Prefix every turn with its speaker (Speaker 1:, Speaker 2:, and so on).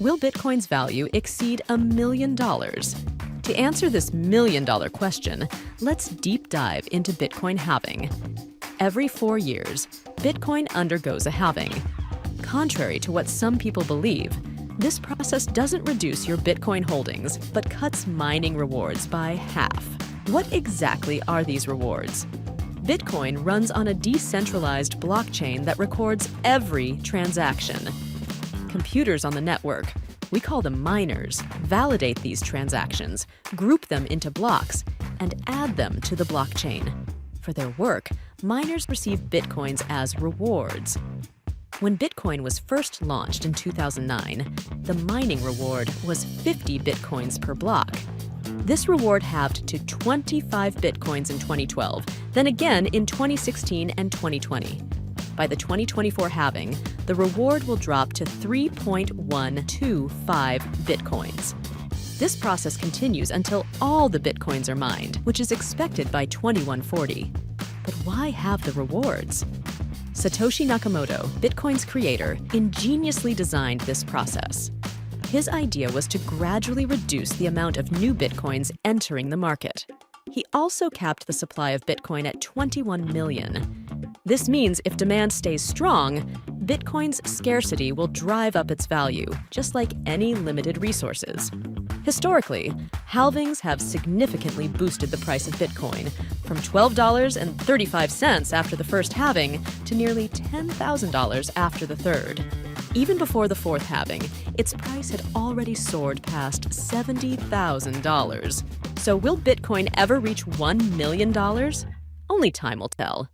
Speaker 1: Will Bitcoin's value exceed $1 million? To answer this million-dollar question, let's deep dive into Bitcoin halving. Every 4 years, Bitcoin undergoes a halving. Contrary to what some people believe, this process doesn't reduce your Bitcoin holdings, but cuts mining rewards by half. What exactly are these rewards? Bitcoin runs on a decentralized blockchain that records every transaction. Computers on the network, we call them miners, validate these transactions, group them into blocks, and add them to the blockchain. For their work, miners receive Bitcoins as rewards. When Bitcoin was first launched in 2009, the mining reward was 50 Bitcoins per block. This reward halved to 25 Bitcoins in 2012, then again in 2016 and 2020. By the 2024 halving, the reward will drop to 3.125 Bitcoins. This process continues until all the Bitcoins are mined, which is expected by 2140. But why have the rewards? Satoshi Nakamoto, Bitcoin's creator, ingeniously designed this process. His idea was to gradually reduce the amount of new Bitcoins entering the market. He also capped the supply of Bitcoin at 21 million. This means if demand stays strong, Bitcoin's scarcity will drive up its value, just like any limited resources. Historically, halvings have significantly boosted the price of Bitcoin, from $12.35 after the first halving to nearly $10,000 after the third. Even before the fourth halving, its price had already soared past $70,000. So will Bitcoin ever reach $1 million? Only time will tell.